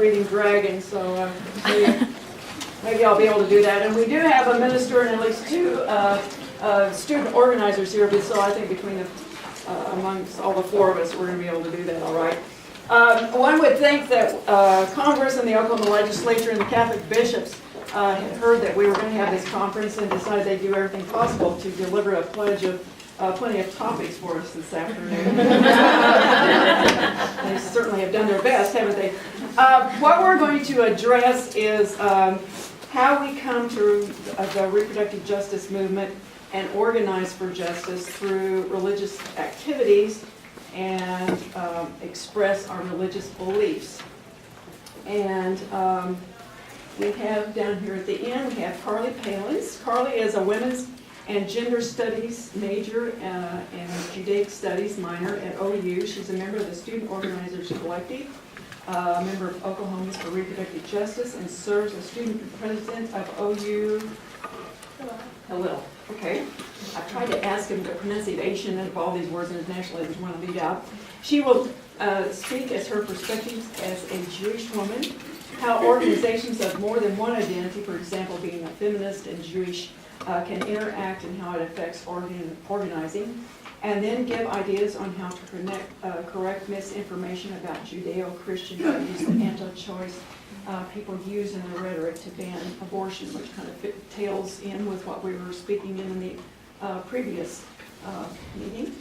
breathing dragon, so maybe I'll be able to do that. And we do have a minister and at least two student organizers here, but so I think between amongst all the four of us, we're going to be able to do that all right. One would think that Congress and the Oklahoma legislature and the Catholic bishops had heard that we were going to have this conference and decided they'd do everything possible to deliver a pledge of plenty of topics for us this afternoon. They certainly have done their best, haven't they? What we're going to address is how we come to the reproductive justice movement and organize for justice through religious activities and express our religious beliefs. And we have down here at the end, we have Carly Palans. Carly is a women's and gender studies major and Judaic studies minor at OU. She's a member of the Student Organizers Collective, a member of Oklahomans for Reproductive Justice, and serves as student president of OU. Hello. Okay. I tried to ask him the pronunciation of all these words internationally. There's one to leave out. She will speak as her perspective as a Jewish woman, how organizations of more than one identity, for example, being a feminist and Jewish, can interact and how it affects organizing, and then give ideas on how to correct misinformation about Judeo-Christian values and anti-choice people use in the rhetoric to ban abortion, which kind of tails in with what we were speaking in the previous meeting.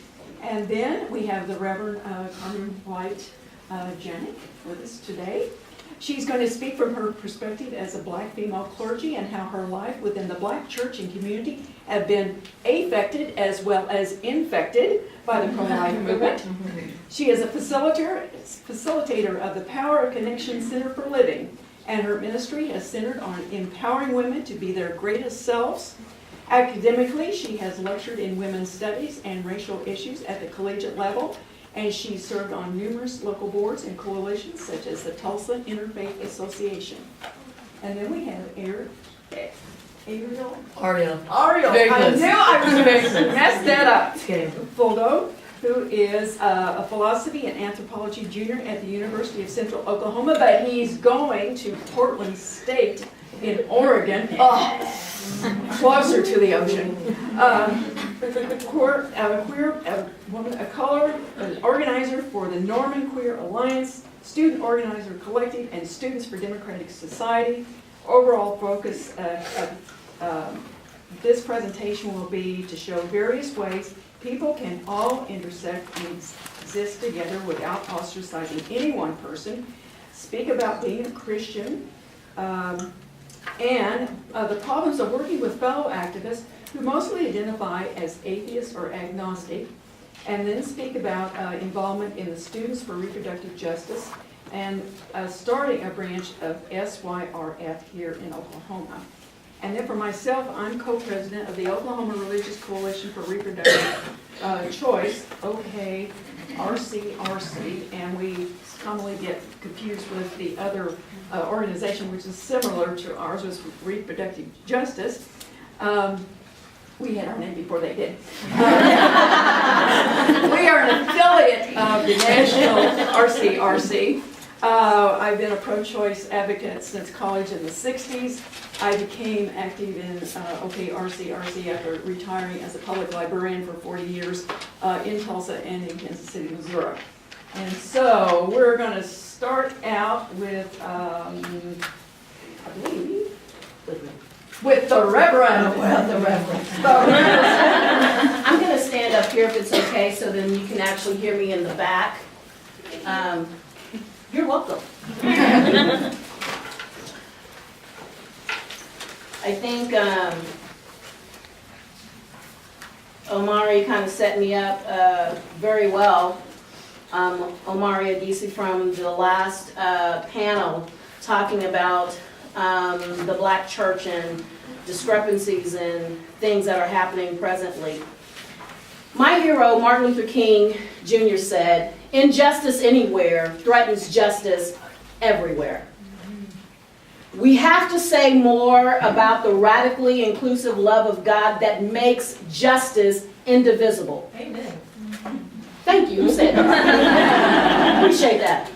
And then we have the Reverend Carmen Janak with us today. She's going to speak from her perspective as a black female clergy and how her life within the black church and community have been affected as well as infected by the pro-life movement. She is a facilitator of the Power of Connection Center for Living, and her ministry has centered on empowering women to be their greatest selves. Academically, she has lectured in women's studies and racial issues at the collegiate level, and she served on numerous local boards and coalitions such as the Tulsa Interfaith Association. And then we have Arielle. Arielle. Very I knew I was going to mess that up. Foldoe, who is a philosophy and anthropology junior at the University of Central Oklahoma, but he's going to Portland State in Oregon, closer to the ocean. A woman, a color, an organizer for the Norman Queer Alliance, student organizer collective, and Students for Democratic Society. Overall focus of this presentation will be to show various ways people can all intersect and exist together without ostracizing any one person, speak about being a Christian, and the problems of working with fellow activists who mostly identify as atheists or agnostic, and then speak about involvement in the Students for Reproductive Justice and starting a branch of SYRF here in Oklahoma. And then for myself, I'm co-president of the Oklahoma Religious Coalition for Reproductive Choice, OKRCRC, and we commonly get confused with the other organization, which is similar to ours, was Reproductive Justice. We had our name before they did. We are an affiliate of the National RCRC. I've been a pro-choice advocate since college in the 60s. I became active in OKRCRC after retiring as a public librarian for 40 years in Tulsa and in Kansas City, Missouri. And so we're going to start out with, I believe, with the Reverend. The Reverend. I'm going to stand up here if it's okay, so then you can actually hear me in the back. You're welcome. I think Omari kind of set me up very well. Omari Adisi from the last panel talking about the black church and discrepancies and things that are happening presently. My hero, Martin Luther King Jr. said, "Injustice anywhere threatens justice everywhere." We have to say more about the radically inclusive love of God that makes justice indivisible. Amen. Thank you. Who said that? Appreciate that.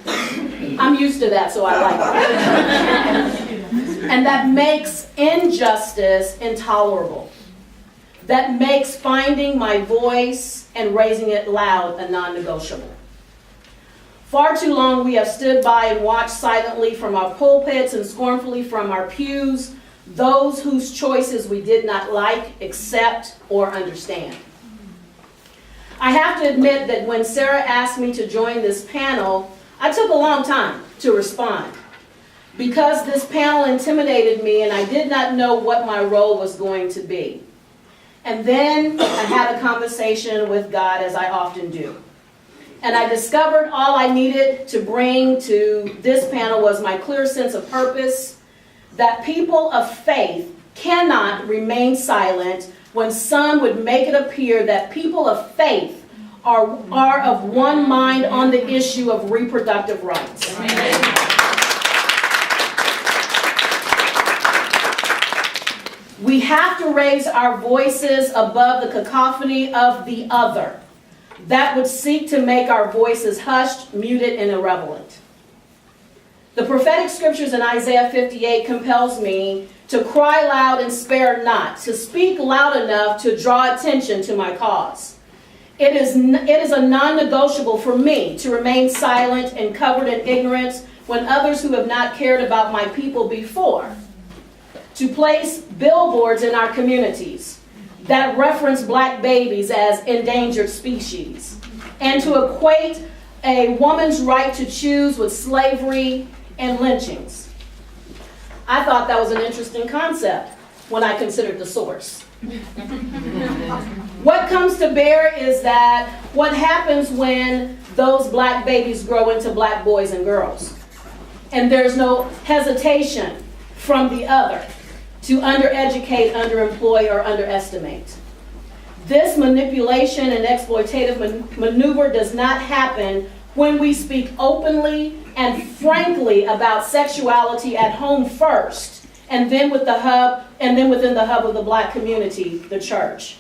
I'm used to that, so I like it. And that makes injustice intolerable. That makes finding my voice and raising it loud a non-negotiable. Far too long we have stood by and watched silently from our pulpits and scornfully from our pews those whose choices we did not like, accept, or understand. I have to admit that when Sarah asked me to join this panel, I took a long time to respond because this panel intimidated me and I did not know what my role was going to be. And then I had a conversation with God, as I often do. And I discovered all I needed to bring to this panel was my clear sense of purpose, that people of faith cannot remain silent when some would make it appear that people of faith are of one mind on the issue of reproductive rights. We have to raise our voices above the cacophony of the other that would seek to make our voices hushed, muted, and irrelevant. The prophetic scriptures in Isaiah 58 compels me to cry loud and spare not, to speak loud enough to draw attention to my cause. It is a non-negotiable for me to remain silent and covered in ignorance when others who have not cared about my people before, to place billboards in our communities that reference black babies as endangered species, and to equate a woman's right to choose with slavery and lynchings. I thought that was an interesting concept when I considered the source. What comes to bear is that what happens when those black babies grow into black boys and girls, and there's no hesitation from the other to undereducate, underemploy, or underestimate. This manipulation and exploitative maneuver does not happen when we speak openly and frankly about sexuality at home first, and then within the hub of the black community, the church.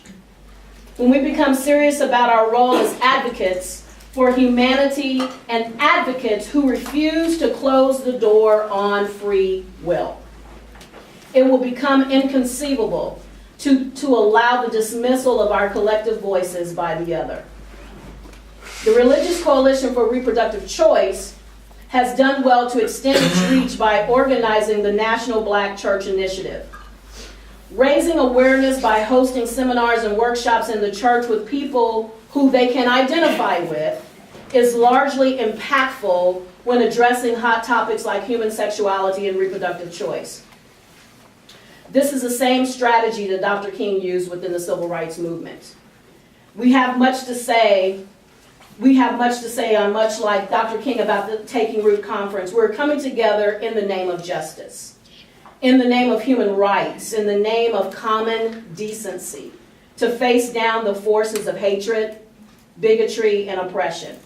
When we become serious about our role as advocates for humanity and advocates who refuse to close the door on free will, it will become inconceivable to allow the dismissal of our collective voices by the other. The Religious Coalition for Reproductive Choice has done well to extend its reach by organizing the National Black Church Initiative. Raising awareness by hosting seminars and workshops in the church with people who they can identify with is largely impactful when addressing hot topics like human sexuality and reproductive choice. This is the same strategy that Dr. King used within the civil rights movement. We have much to say on much like Dr. King about the Taking Root Conference. We're coming together in the name of justice, in the name of human rights, in the name of common decency, to face down the forces of hatred, bigotry, and oppression.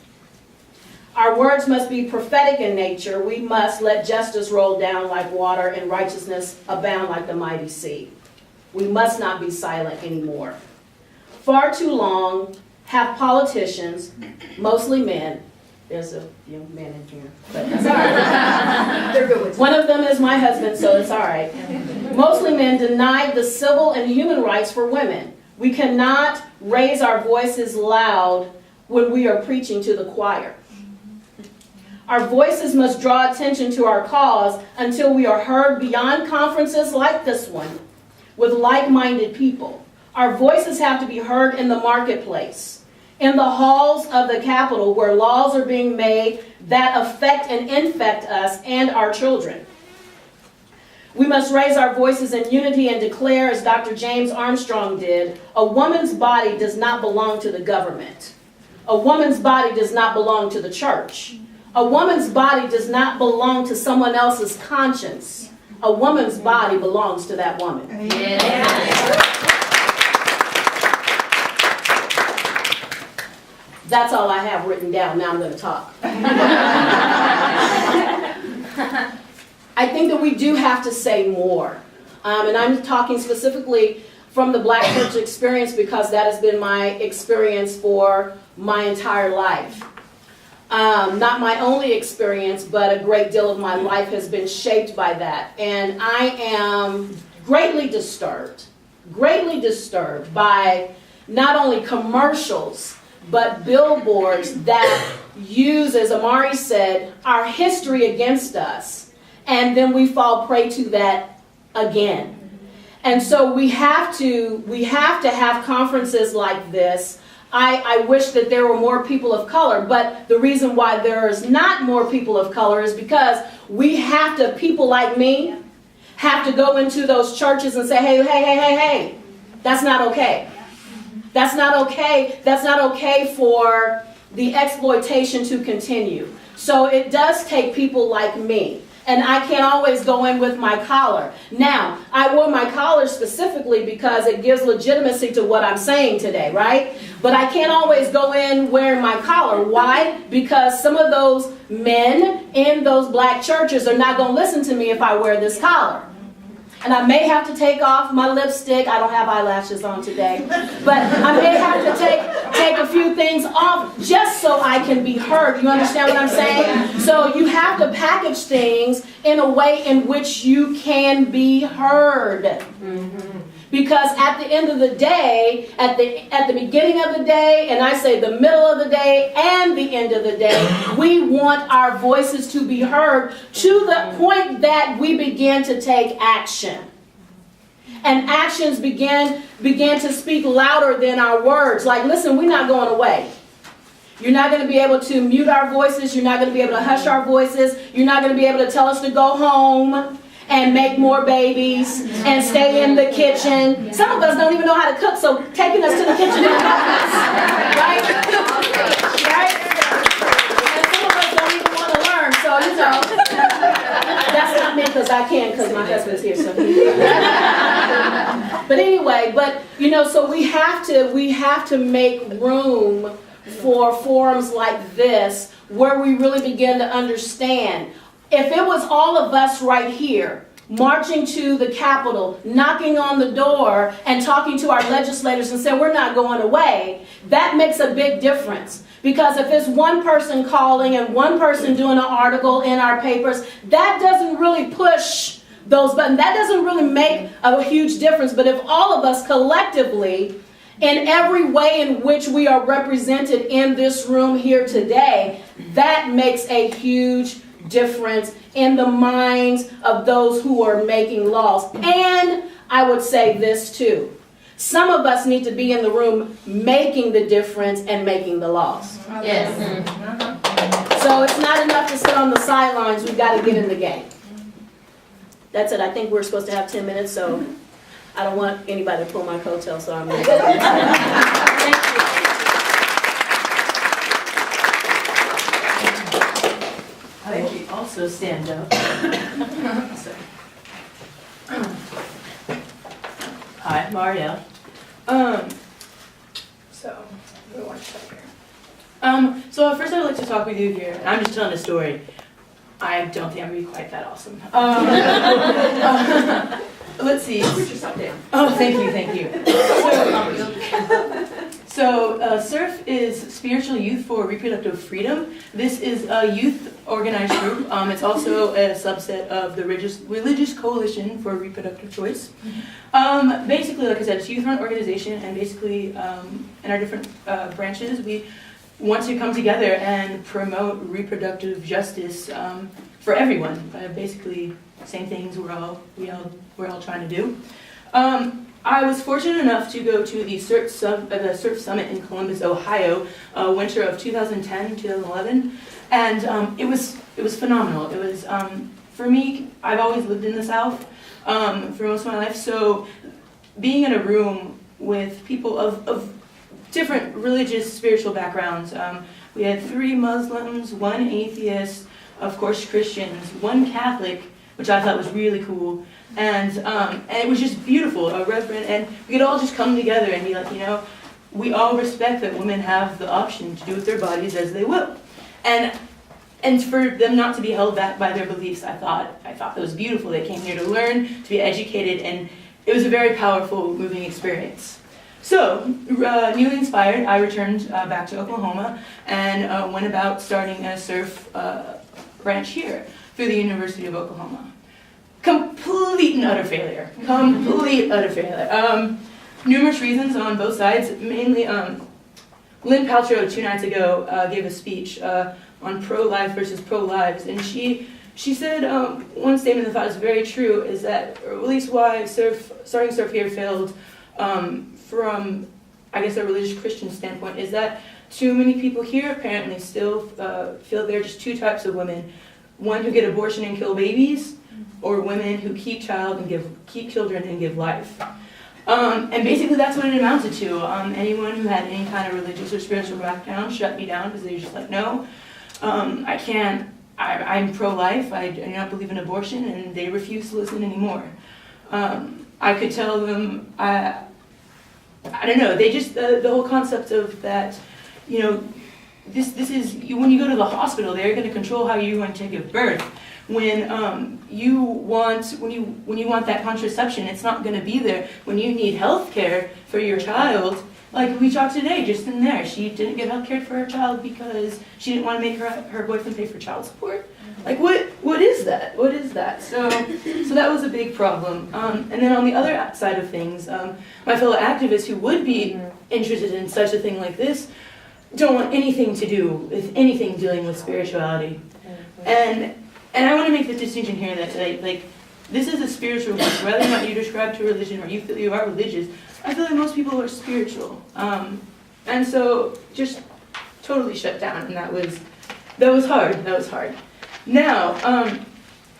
Our words must be prophetic in nature. We must let justice roll down like water and righteousness abound like the mighty sea. We must not be silent anymore. Far too long have politicians, mostly men, there's a young man in here, but that's all right. They're good with one of them is my husband, so it's all right. Mostly men denied the civil and human rights for women. We cannot raise our voices loud when we are preaching to the choir. Our voices must draw attention to our cause until we are heard beyond conferences like this one with like-minded people. Our voices have to be heard in the marketplace, in the halls of the Capitol where laws are being made that affect and infect us and our children. We must raise our voices in unity and declare, as Dr. James Armstrong did, a woman's body does not belong to the government. A woman's body does not belong to the church. A woman's body does not belong to someone else's conscience. A woman's body belongs to that woman. That's all I have written down. Now I'm going to talk. I think that we do have to say more. And I'm talking specifically from the Black church experience because that has been my experience for my entire life. Not my only experience, but a great deal of my life has been shaped by that. And I am greatly disturbed by not only commercials, but billboards that use, as Amari said, our history against us. And then we fall prey to that again. And so we have to have conferences like this. I wish that there were more people of color, but the reason why there is not more people of color is because people like me have to go into those churches and say, hey, that's not okay. That's not okay. That's not okay for the exploitation to continue. So it does take people like me. And I can't always go in with my collar. Now, I wore my collar specifically because it gives legitimacy to what I'm saying today, right? But I can't always go in wearing my collar. Why? Because some of those men in those black churches are not going to listen to me if I wear this collar. And I may have to take off my lipstick. I don't have eyelashes on today. But I may have to take a few things off just so I can be heard. You understand what I'm saying? So you have to package things in a way in which you can be heard. Because at the end of the day, at the beginning of the day, and I say the middle of the day and the end of the day, we want our voices to be heard to the point that we begin to take action. And actions begin to speak louder than our words. Like, listen, we're not going away. You're not going to be able to mute our voices. You're not going to be able to hush our voices. You're not going to be able to tell us to go home and make more babies and stay in the kitchen. Some of us don't even know how to cook, so taking us to the kitchen is right? And some of us don't even want to learn, so that's not me because I can, because my husband's here. So but anyway, so we have to make room for forums like this where we really begin to understand. If it was all of us right here, marching to the Capitol, knocking on the door, and talking to our legislators and saying, we're not going away, that makes a big difference. Because if it's one person calling and one person doing an article in our papers, that doesn't really push those buttons. That doesn't really make a huge difference. But if all of us collectively, in every way in which we are represented in this room here today, that makes a huge difference in the minds of those who are making laws. And I would say this too. Some of us need to be in the room making the difference and making the laws. Yes. So it's not enough to sit on the sidelines. We've got to get in the game. That's it. I think we're supposed to have 10 minutes, so I don't want anybody to pull my coattails, so I'm going to go. Thank you. I will also stand up. Hi, I'm Arielle. So first I'd like to talk with you here, and I'm just telling a story. I don't think I'm going to be quite that awesome. Let's see. Put yourself down. Oh, thank you. So SURF is Spiritual Youth for Reproductive Freedom. This is a youth organized group. It's also a subset of the Religious Coalition for Reproductive Choice. Basically, like I said, it's a youth-run organization, and basically in our different branches, we want to come together and promote reproductive justice for everyone. Basically, same things we're all trying to do. I was fortunate enough to go to the SURF Summit in Columbus, Ohio, winter of 2010-2011, and it was phenomenal. It was for me. I've always lived in the South for most of my life, so being in a room with people of different religious, spiritual backgrounds. We had 3 Muslims, 1 atheist, of course Christians, 1 Catholic, which I thought was really cool. And it was just beautiful, a reverend, and we could all just come together and be like, we all respect that women have the option to do with their bodies as they will. And for them not to be held back by their beliefs, I thought that was beautiful. They came here to learn, to be educated, and it was a very powerful, moving experience. So, newly inspired, I returned back to Oklahoma and went about starting a surf branch here through the University of Oklahoma. Complete and utter failure. Complete utter failure. Numerous reasons on both sides. Mainly, Lynn Paltrow 2 nights ago gave a speech on pro-life versus pro-lives, and she said one statement that I thought was very true is that, or at least why starting surf here failed from, I guess, a religious Christian standpoint, is that too many people here apparently still feel there are just two types of women: one who get abortion and kill babies, or women who keep children and give life. And basically that's what it amounted to. Anyone who had any kind of religious or spiritual background shut me down because they were just like, no, I can't, I'm pro-life, I do not believe in abortion, and they refuse to listen anymore. I could tell them, I don't know, they just, the whole concept of that, you know, this is, when you go to the hospital, they're going to control how you're going to give birth. When you want that contraception, it's not going to be there. When you need health care for your child, like we talked today, just in there, she didn't get health care for her child because she didn't want to make her boyfriend pay for child support. Like what is that? What is that? So that was a big problem. And then on the other side of things, my fellow activists who would be interested in such a thing like this don't want anything to do with anything dealing with spirituality. And I want to make the distinction here that like this is a spiritual group. Whether or not you describe to religion or you feel you are religious, I feel like most people are spiritual. And so just totally shut down, and that was hard. That was hard. Now,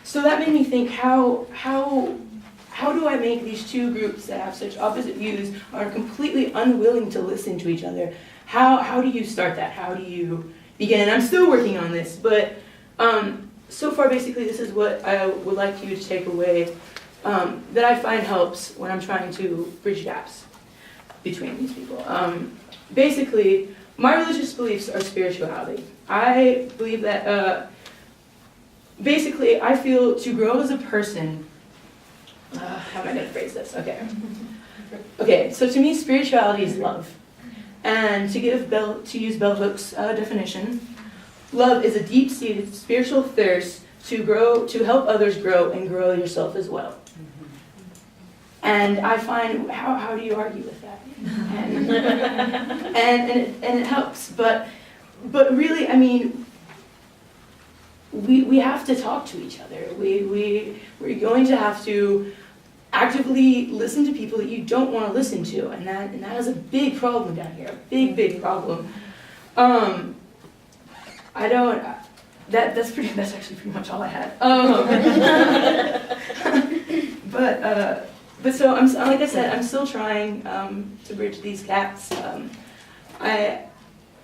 so that made me think how do I make these two groups that have such opposite views, are completely unwilling to listen to each other? How do you start that? How do you begin? And I'm still working on this, but so far basically this is what I would like you to take away that I find helps when I'm trying to bridge gaps between these people. Basically, my religious beliefs are spirituality. I believe that basically I feel to grow as a person, how am I going to phrase this? Okay, so to me spirituality is love. And to use Bell Hooks' definition, love is a deep-seated spiritual thirst to help others grow and grow yourself as well. And I find, how do you argue with that? And it helps, but really, I mean, we have to talk to each other. We're going to have to actively listen to people that you don't want to listen to, and that is a big problem down here, a big problem. That's actually pretty much all I had. But so like I said, I'm still trying to bridge these gaps. I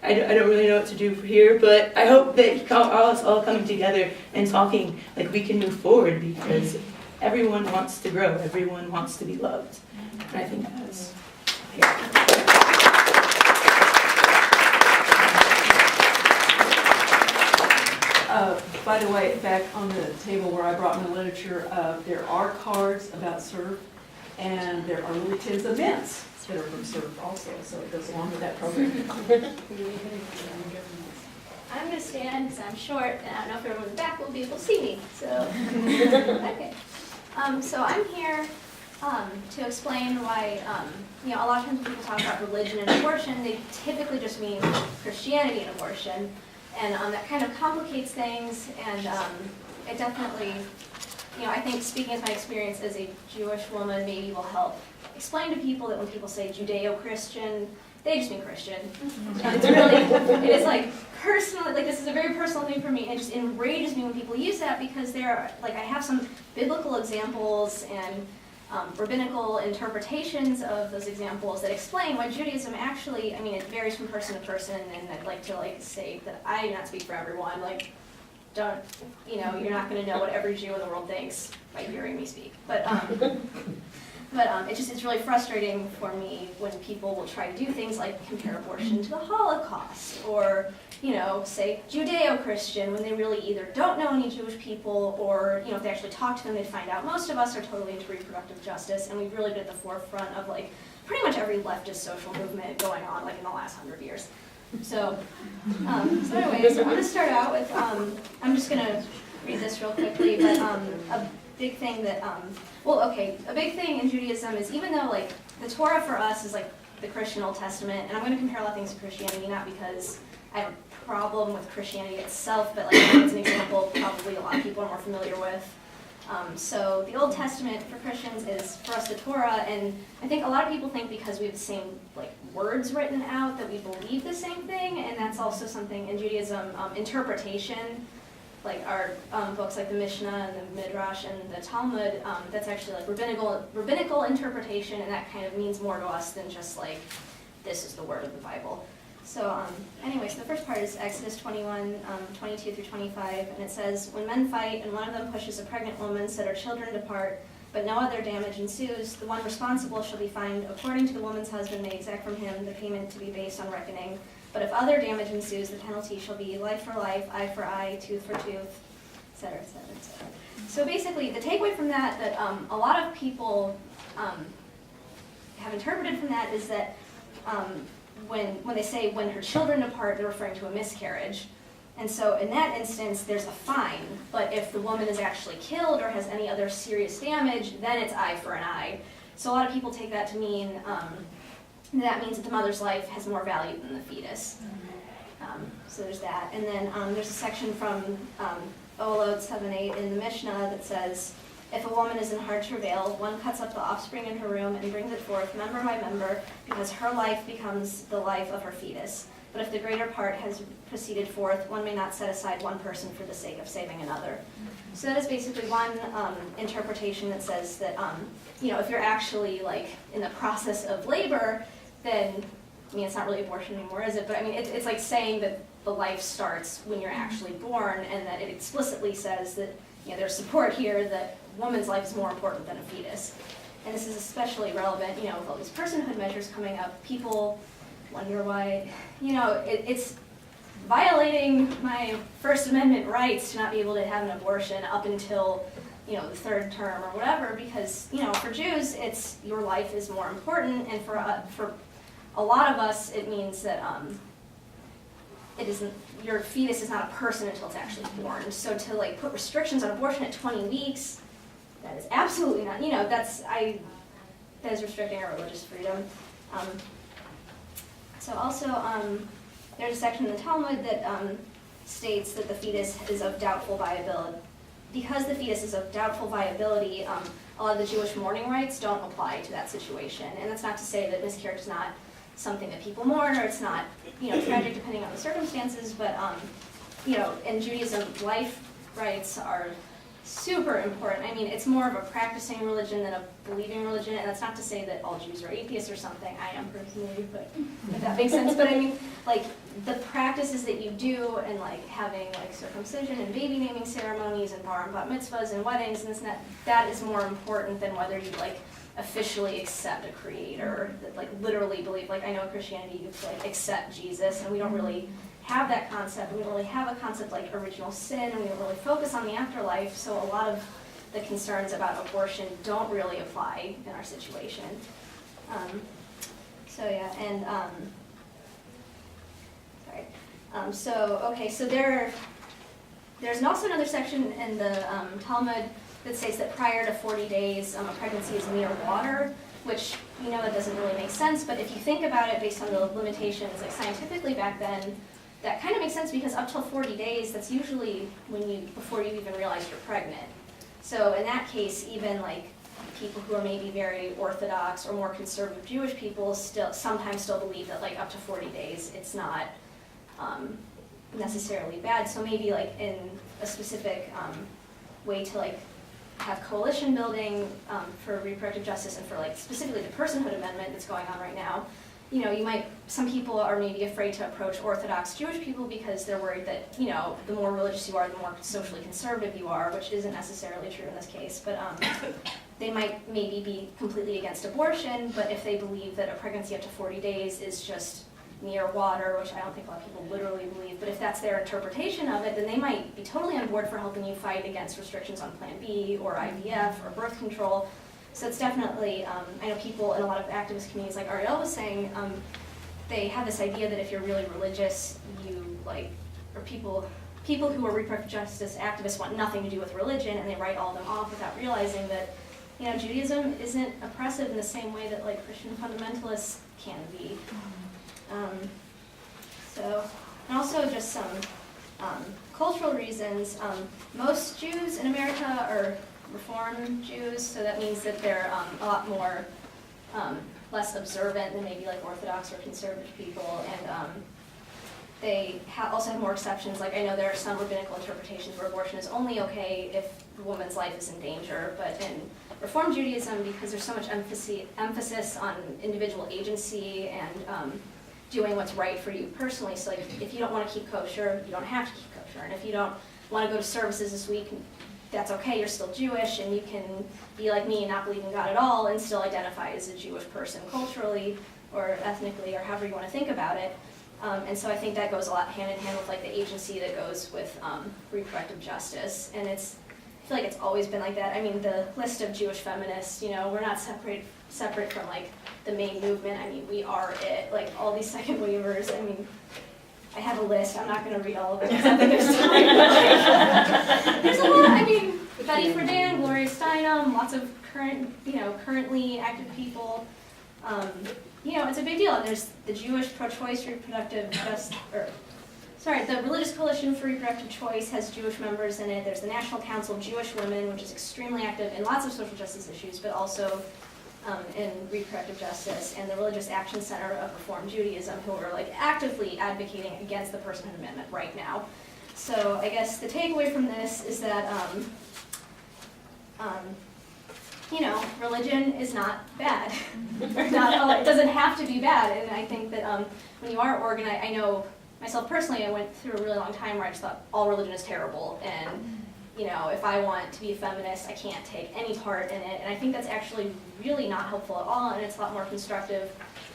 don't really know what to do here, but I hope that us all coming together and talking, like we can move forward, because everyone wants to grow, everyone wants to be loved, and I think that's. By the way, back on the table where I brought my literature, there are cards about surf, and there are little tins of mints that are from surf also, so it goes along with that program. I'm going to stand because I'm short, and I don't know if everyone in the back will be able to see me. So, okay. So I'm here to explain why, a lot of times when people talk about religion and abortion, they typically just mean Christianity and abortion. And that kind of complicates things, and it definitely, I think speaking as my experience as a Jewish woman maybe will help explain to people that when people say Judeo-Christian, they just mean Christian. It's really, it is like personal, like this is a very personal thing for me, and it just enrages me when people use that, because there are, like, I have some biblical examples and rabbinical interpretations of those examples that explain why Judaism actually, it varies from person to person, and I'd like to say that I do not speak for everyone. Like, don't, you're not going to know what every Jew in the world thinks by hearing me speak. But But it's really frustrating for me when people will try to do things like compare abortion to the Holocaust, or, say Judeo-Christian, when they really either don't know any Jewish people, or, if they actually talk to them, they find out most of us are totally into reproductive justice, and we've really been at the forefront of pretty much every leftist social movement going on in the last 100 years. So anyways, I'm gonna start out with, I'm just gonna read this real quickly, but a big thing that, a big thing in Judaism is, even though the Torah for us is the Christian Old Testament, and I'm going to compare a lot of things to Christianity, not because I have a problem with Christianity itself, but it's an example probably a lot of people are more familiar with. So the Old Testament for Christians is for us the Torah, and I think a lot of people think because we have the same words written out that we believe the same thing, and that's also something in Judaism, interpretation. Our books like the Mishnah and the Midrash and the Talmud, that's actually rabbinical interpretation, and that kind of means more to us than just this is the word of the Bible. So anyways, the first part is Exodus 21, 22 through 25, and it says, "When men fight and one of them pushes a pregnant woman so that her children depart, but no other damage ensues, the one responsible shall be fined according to the woman's husband may exact from him the payment to be based on reckoning. But if other damage ensues, the penalty shall be life for life, eye for eye, tooth for tooth," etc., etc., etc. So basically, the takeaway from that a lot of people have interpreted from that is that when they say when her children depart, they're referring to a miscarriage. And so in that instance, there's a fine. But if the woman is actually killed or has any other serious damage, then it's eye for an eye. So a lot of people take that to mean that means that the mother's life has more value than the fetus. So there's that. And then there's a section from Olod 7:8 in the Mishnah that says, "If a woman is in hard travail, one cuts up the offspring in her womb and brings it forth member by member, because her life becomes the life of her fetus. But if the greater part has proceeded forth, one may not set aside one person for the sake of saving another." So that is basically one interpretation that says that, if you're actually in the process of labor, then, it's not really abortion anymore, is it? But it's like saying that the life starts when you're actually born, and that it explicitly says that, there's support here that woman's life is more important than a fetus. And this is especially relevant, with all these personhood measures coming up. People wonder why, it's violating my First Amendment rights to not be able to have an abortion up until, the third term or whatever, because, for Jews, it's your life is more important, and for a lot of us, it means that it isn't, your fetus is not a person until it's actually born. So to put restrictions on abortion at 20 weeks, that is absolutely not, that is restricting our religious freedom. So also, there's a section in the Talmud that states that the fetus is of doubtful viability. Because the fetus is of doubtful viability, a lot of the Jewish mourning rites don't apply to that situation. And that's not to say that miscarriage is not something that people mourn, or it's not, tragic depending on the circumstances, but, in Judaism, life rights are super important. It's more of a practicing religion than a believing religion, and that's not to say that all Jews are atheists or something. I am personally, but if that makes sense. But the practices that you do, and having circumcision and baby naming ceremonies and bar and bat mitzvahs and weddings and this and that is more important than whether you officially accept a creator that literally believe. I know in Christianity you accept Jesus, and we don't really have that concept. We don't really have a concept like original sin, and we don't really focus on the afterlife, so a lot of the concerns about abortion don't really apply in our situation. So there's also another section in the Talmud that states that prior to 40 days, a pregnancy is mere water, which, that doesn't really make sense, but if you think about it based on the limitations, scientifically back then, that kind of makes sense, because up till 40 days, that's usually before you even realize you're pregnant. So in that case, even people who are maybe very Orthodox or more conservative Jewish people sometimes still believe that up to 40 days, it's not necessarily bad. So maybe in a specific way to have coalition building for reproductive justice, and for specifically the personhood amendment that's going on right now, some people are maybe afraid to approach Orthodox Jewish people because they're worried that, the more religious you are, the more socially conservative you are, which isn't necessarily true in this case. But they might maybe be completely against abortion, but if they believe that a pregnancy up to 40 days is just near water, which I don't think a lot of people literally believe, but if that's their interpretation of it, then they might be totally on board for helping you fight against restrictions on Plan B or IVF or birth control. So it's definitely, I know people in a lot of activist communities, like Arielle was saying, they have this idea that if you're really religious, you like, or people who are reproductive justice activists want nothing to do with religion, and they write all of them off without realizing that, you know, Judaism isn't oppressive in the same way that like Christian fundamentalists can be. And also just some cultural reasons. Most Jews in America are Reform Jews, so that means that they're a lot more less observant than maybe like Orthodox or conservative people, and they also have more exceptions. Like I know there are some rabbinical interpretations where abortion is only okay if the woman's life is in danger, but in Reform Judaism, because there's so much emphasis on individual agency and doing what's right for you personally. So like if you don't want to keep kosher, you don't have to keep kosher. And if you don't want to go to services this week, that's okay, you're still Jewish, and you can be like me and not believe in God at all and still identify as a Jewish person culturally or ethnically or however you want to think about it. And so I think that goes a lot hand in hand with like the agency that goes with reproductive justice. And I feel like it's always been like that. I mean, the list of Jewish feminists, you know, we're not separate from like the main movement. I mean, we are it. Like all these second waivers. I mean, I have a list. I'm not going to read all of it because I think there's time. There's a lot. I mean, Betty Friedan, Gloria Steinem, lots of currently active people. You know, it's a big deal. And there's the Jewish pro-choice reproductive the Religious Coalition for Reproductive Choice has Jewish members in it. There's the National Council of Jewish Women, which is extremely active in lots of social justice issues, but also in reproductive justice, and the Religious Action Center of Reform Judaism, who are like actively advocating against the Personhood Amendment right now. So I guess the takeaway from this is that you know, religion is not bad. Or not, it doesn't have to be bad. And I think that when you are organized, I know myself personally, I went through a really long time where I just thought all religion is terrible, and you know, if I want to be a feminist, I can't take any part in it. And I think that's actually really not helpful at all, and it's a lot more constructive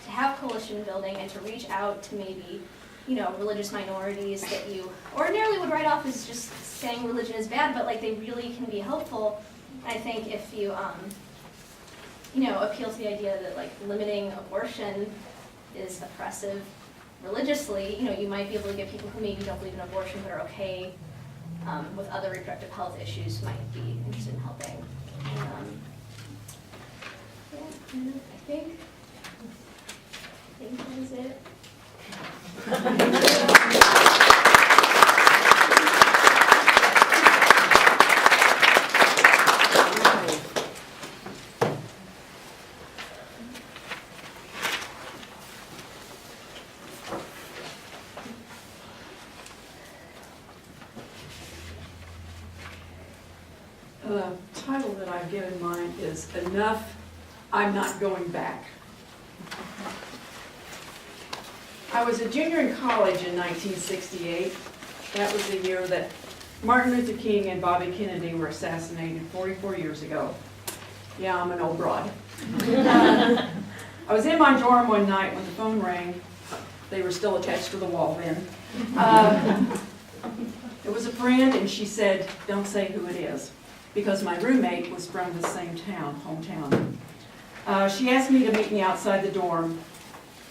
to have coalition building and to reach out to maybe, you know, religious minorities that you ordinarily would write off as just saying religion is bad, but like they really can be helpful. I think if you, you know, appeal to the idea that like limiting abortion is oppressive religiously, you know, you might be able to get people who maybe don't believe in abortion but are okay with other reproductive health issues might be interested in helping. And, I think that is it. The title that I've given mine is Enough, I'm Not Going Back. I was a junior in college in 1968. That was the year that Martin Luther King and Bobby Kennedy were assassinated 44 years ago. Yeah, I'm an old broad. I was in my dorm one night when the phone rang. They were still attached to the wall then. It was a friend, and she said, "Don't say who it is," because my roommate was from the same town, hometown. She asked me to meet me outside the dorm.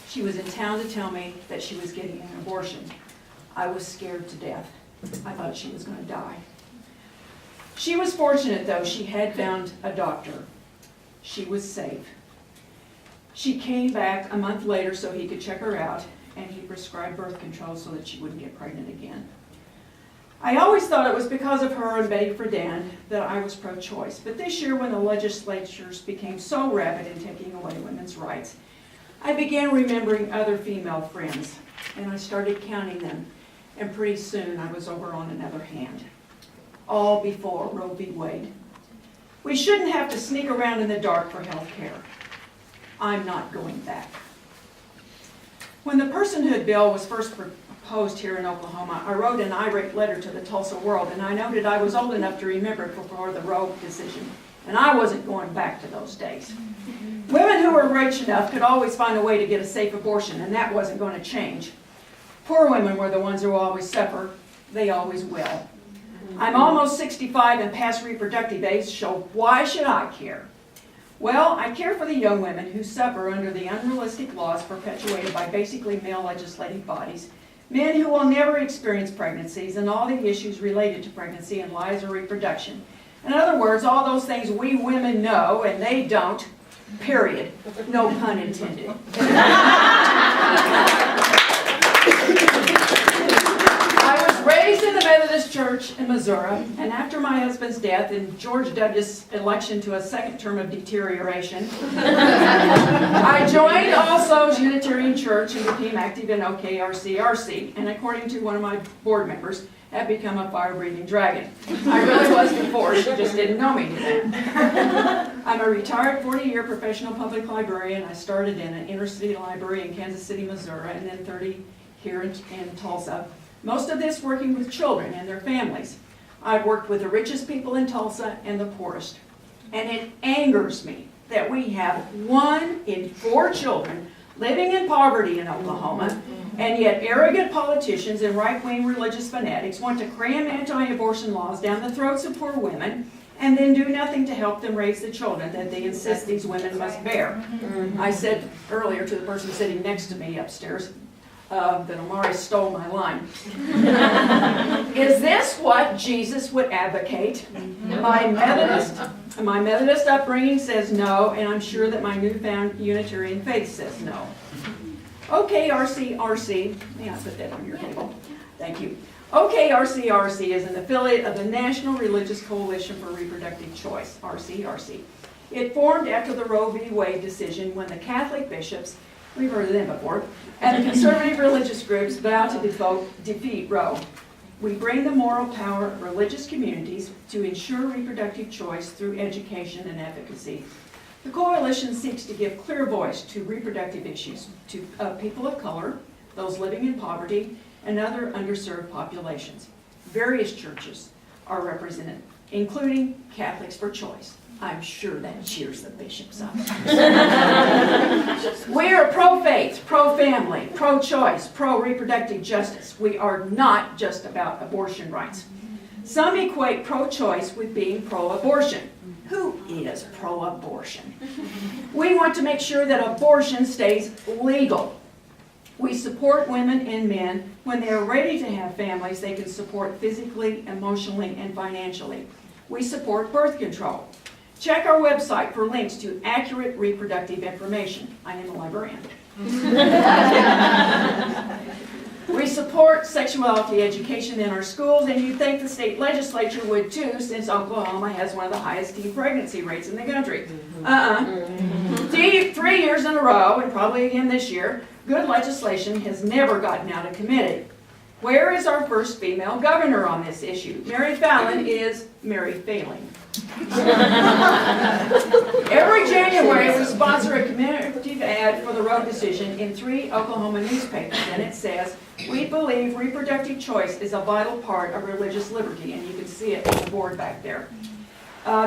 She was in town to tell me that she was getting an abortion. I was scared to death. I thought she was going to die. She was fortunate, though. She had found a doctor. She was safe. She came back a month later so he could check her out, and he prescribed birth control so that she wouldn't get pregnant again. I always thought it was because of her and Betty Friedan that I was pro-choice, but this year when the legislatures became so rapid in taking away women's rights, I began remembering other female friends, and I started counting them, and pretty soon I was over on another hand. All before Roe v. Wade. We shouldn't have to sneak around in the dark for health care. I'm not going back. When the personhood bill was first proposed here in Oklahoma, I wrote an irate letter to the Tulsa World, and I noted I was old enough to remember it before the Roe decision and I wasn't going back to those days. Women who were rich enough could always find a way to get a safe abortion, and that wasn't going to change. Poor women were the ones who always suffer. They always will. I'm almost 65 and past reproductive age, so why should I care? Well, I care for the young women who suffer under the unrealistic laws perpetuated by basically male legislative bodies, men who will never experience pregnancies and all the issues related to pregnancy and lives or reproduction. In other words, all those things we women know and they don't, period. No pun intended. I was raised in the Methodist Church in Missouri, and after my husband's death and George W.'s election to a second term of deterioration, I joined All Souls Unitarian Church and became active in OKRCRC, and according to one of my board members, have become a fire-breathing dragon. I really was before, she just didn't know me today. I'm a retired 40-year professional public librarian. I started in an inner-city library in Kansas City, Missouri, and then 30 here in Tulsa. Most of this working with children and their families. I've worked with the richest people in Tulsa and the poorest. And it angers me that we have 1 in 4 children living in poverty in Oklahoma, and yet arrogant politicians and right-wing religious fanatics want to cram anti-abortion laws down the throats of poor women and then do nothing to help them raise the children that they insist these women must bear. I said earlier to the person sitting next to me upstairs that Omari stole my line. Is this what Jesus would advocate? My Methodist upbringing says no, and I'm sure that my newfound Unitarian faith says no. OKRCRC, may I put that on your table? Thank you. OKRCRC is an affiliate of the National Religious Coalition for Reproductive Choice, RCRC. It formed after the Roe v. Wade decision when the Catholic bishops, we've heard of them before, and the conservative religious groups vowed to defeat Roe. We bring the moral power of religious communities to ensure reproductive choice through education and advocacy. The coalition seeks to give clear voice to reproductive issues to people of color, those living in poverty, and other underserved populations. Various churches are represented, including Catholics for Choice. I'm sure that cheers the bishops up. We are pro-faith, pro-family, pro-choice, pro-reproductive justice. We are not just about abortion rights. Some equate pro-choice with being pro-abortion. Who is pro-abortion? We want to make sure that abortion stays legal. We support women and men when they are ready to have families they can support physically, emotionally, and financially. We support birth control. Check our website for links to accurate reproductive information. I am a librarian. We support sexuality education in our schools, and you'd think the state legislature would too, since Oklahoma has one of the highest teen pregnancy rates in the country. 3 years in a row, and probably again this year, good legislation has never gotten out of committee. Where is our first female governor on this issue? Mary Fallon is Mary Failing. Every January, we sponsor a commemorative ad for the Roe decision in 3 Oklahoma newspapers, and it says, "We believe reproductive choice is a vital part of religious liberty," and you can see it on the board back there.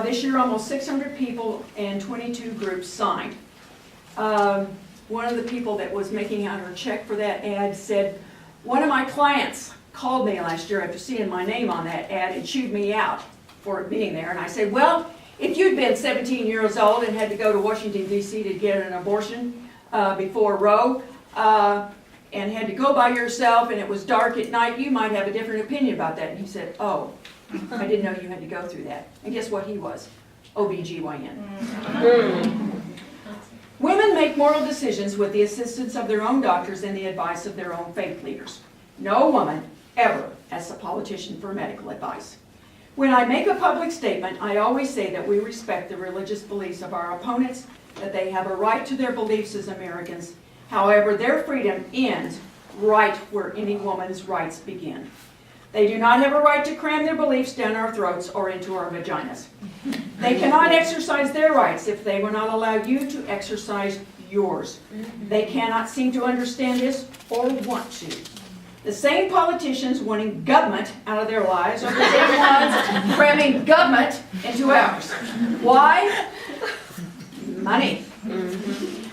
This year, almost 600 people and 22 groups signed. One of the people that was making out her check for that ad said, "One of my clients called me last year after seeing my name on that ad and chewed me out for it being there." And I said, "Well, if you'd been 17 years old and had to go to Washington, D.C. to get an abortion before Roe, and had to go by yourself and it was dark at night, you might have a different opinion about that." And he said, "Oh, I didn't know you had to go through that." And guess what he was? OBGYN. Women make moral decisions with the assistance of their own doctors and the advice of their own faith leaders. No woman ever asks a politician for medical advice. When I make a public statement, I always say that we respect the religious beliefs of our opponents, that they have a right to their beliefs as Americans. However, their freedom ends right where any woman's rights begin. They do not have a right to cram their beliefs down our throats or into our vaginas. They cannot exercise their rights if they will not allow you to exercise yours. They cannot seem to understand this or want to. The same politicians wanting government out of their lives are the same ones cramming government into ours. Why? Money.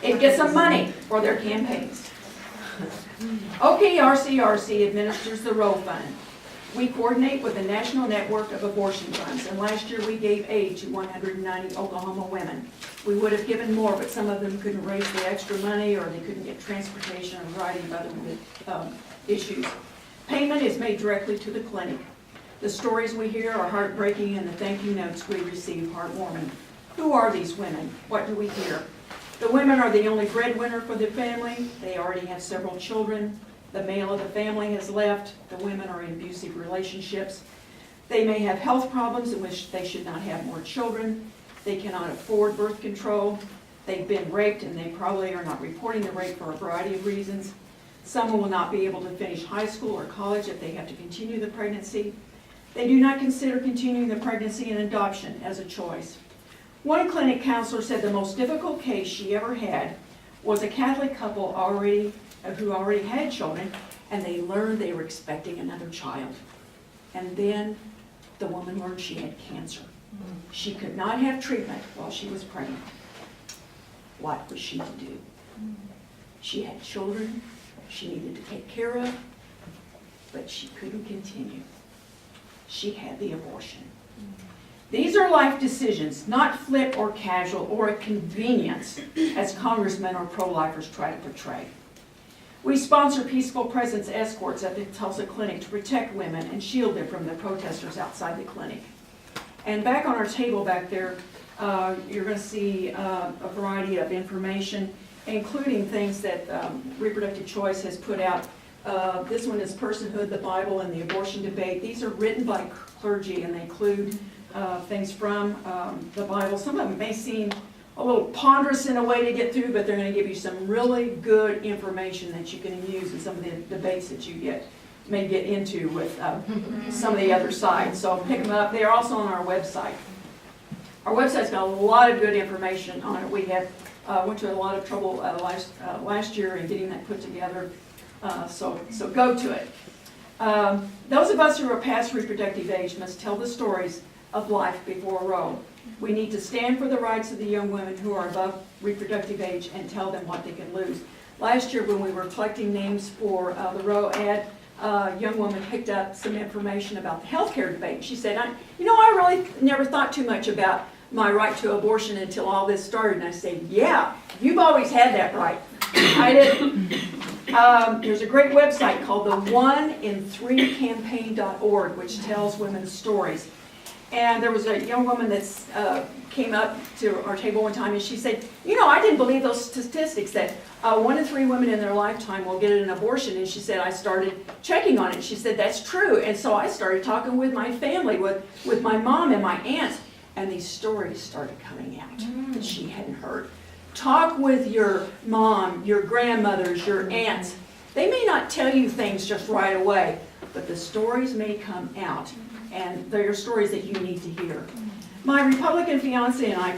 It gets them money for their campaigns. OKRCRC administers the Roe Fund. We coordinate with the National Network of Abortion Funds, and last year we gave aid to 190 Oklahoma women. We would have given more, but some of them couldn't raise the extra money, or they couldn't get transportation, or a variety of other issues. Payment is made directly to the clinic. The stories we hear are heartbreaking, and the thank you notes we receive heartwarming. Who are these women? What do we hear? The women are the only breadwinner for the family. They already have several children. The male of the family has left. The women are in abusive relationships. They may have health problems in which they should not have more children. They cannot afford birth control. They've been raped, and they probably are not reporting the rape for a variety of reasons. Some will not be able to finish high school or college if they have to continue the pregnancy. They do not consider continuing the pregnancy and adoption as a choice. One clinic counselor said the most difficult case she ever had was a Catholic couple who already had children, and they learned they were expecting another child. And then the woman learned she had cancer. She could not have treatment while she was pregnant. What was she to do? She had children she needed to take care of, but she couldn't continue. She had the abortion. These are life decisions, not flip or casual or a convenience, as congressmen or pro-lifers try to portray. We sponsor Peaceful Presence escorts at the Tulsa Clinic to protect women and shield them from the protesters outside the clinic. And back on our table back there, you're going to see a variety of information, including things that Reproductive Choice has put out. This one is Personhood, the Bible, and the Abortion Debate. These are written by clergy, and they include things from the Bible. Some of them may seem a little ponderous in a way to get through, but they're going to give you some really good information that you can use in some of the debates that you may get into with some of the other sides. So pick them up. They are also on our website. Our website's got a lot of good information on it. We have went to a lot of trouble last year in getting that put together. So go to it. Those of us who are past reproductive age must tell the stories of life before Roe. We need to stand for the rights of the young women who are above reproductive age and tell them what they can lose. Last year when we were collecting names for the Roe ad, a young woman picked up some information about the healthcare debate. She said, I really never thought too much about my right to abortion until all this started. And I said, yeah, you've always had that right. I didn't. There's a great website called the 1in3campaign.org, which tells women's stories. And there was a young woman that came up to our table one time, and she said, I didn't believe those statistics that 1 in 3 women in their lifetime will get an abortion. And she said, I started checking on it. She said, that's true. And so I started talking with my family, with my mom and my aunts, and these stories started coming out that she hadn't heard. Talk with your mom, your grandmothers, your aunts. They may not tell you things just right away, but the stories may come out. And they're stories that you need to hear. My Republican fiance and I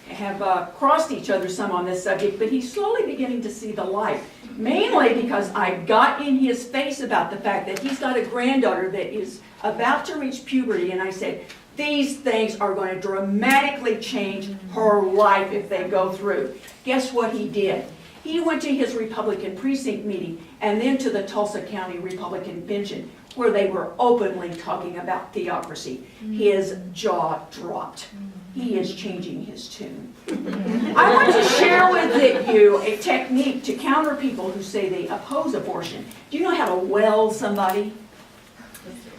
have crossed each other some on this subject, but he's slowly beginning to see the light. Mainly because I got in his face about the fact that he's got a granddaughter that is about to reach puberty, and I said, these things are going to dramatically change her life if they go through. Guess what he did? He went to his Republican precinct meeting and then to the Tulsa County Republican Convention, where they were openly talking about theocracy. His jaw dropped. He is changing his tune. I want to share with you a technique to counter people who say they oppose abortion. Do you know how to well somebody?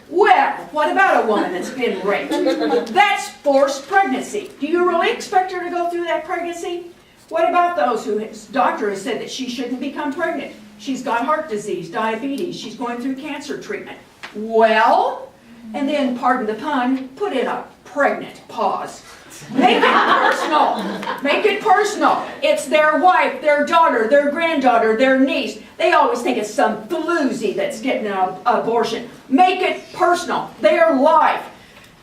Well, what about a woman that's been raped? That's forced pregnancy. Do you really expect her to go through that pregnancy? What about those whose doctor has said that she shouldn't become pregnant? She's got heart disease, diabetes, she's going through cancer treatment. Well, and then, pardon the pun, put in a pregnant pause. Make it personal. Make it personal. It's their wife, their daughter, their granddaughter, their niece. They always think it's some floozy that's getting an abortion. Make it personal. Their life.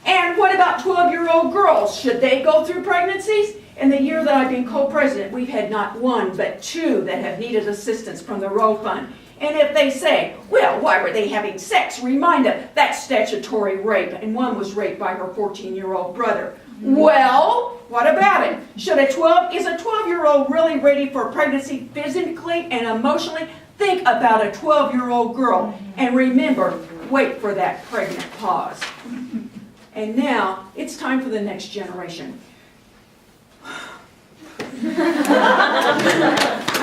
And what about 12-year-old girls? Should they go through pregnancies? In the year that I've been co-president, we've had not one but 2 that have needed assistance from the Roe Fund. And if they say, well, why were they having sex? Remind them, that's statutory rape, and one was raped by her 14-year-old brother. Well, what about it? Is a 12-year-old really ready for pregnancy physically and emotionally? Think about a 12-year-old girl, and remember, wait for that pregnant pause. And now, it's time for the next generation. I'm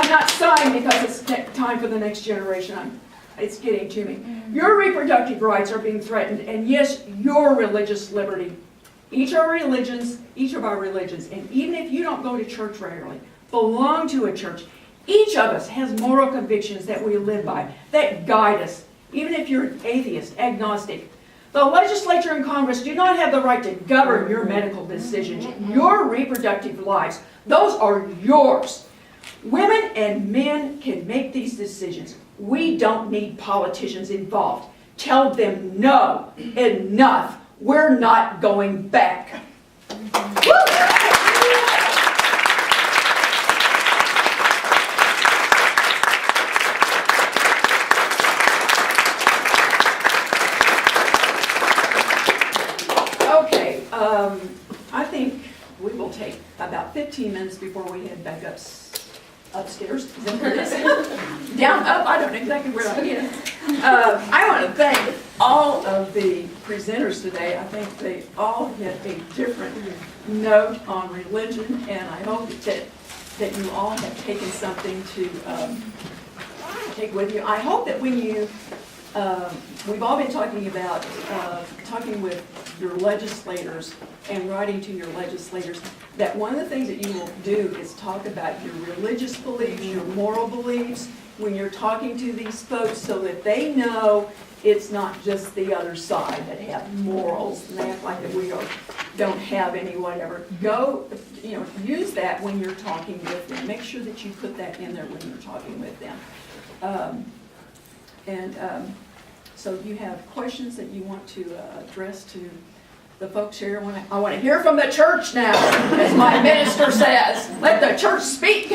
not sighing because it's time for the next generation. It's getting to me. Your reproductive rights are being threatened, and yes, your religious liberty. Each of our religions, and even if you don't go to church regularly, belong to a church, each of us has moral convictions that we live by, that guide us, even if you're an atheist, agnostic. The legislature and Congress do not have the right to govern your medical decisions, your reproductive lives. Those are yours. Women and men can make these decisions. We don't need politicians involved. Tell them no, enough. We're not going back. Okay, I think we will take about 15 minutes before we head back upstairs. Is that where it is? Down, up, I don't know exactly where I am. I want to thank all of the presenters today. I think they all hit a different note on religion, and I hope that you all have taken something to take with you. I hope that when you, we've all been talking about talking with your legislators and writing to your legislators, that one of the things that you will do is talk about your religious beliefs, your moral beliefs, when you're talking to these folks, so that they know it's not just the other side that have morals and they act like that we don't have any whatever. Go, use that when you're talking with them. Make sure that you put that in there when you're talking with them. So you have questions that you want to address to the folks here. I want to hear from the church now, as my minister says. Let the church speak.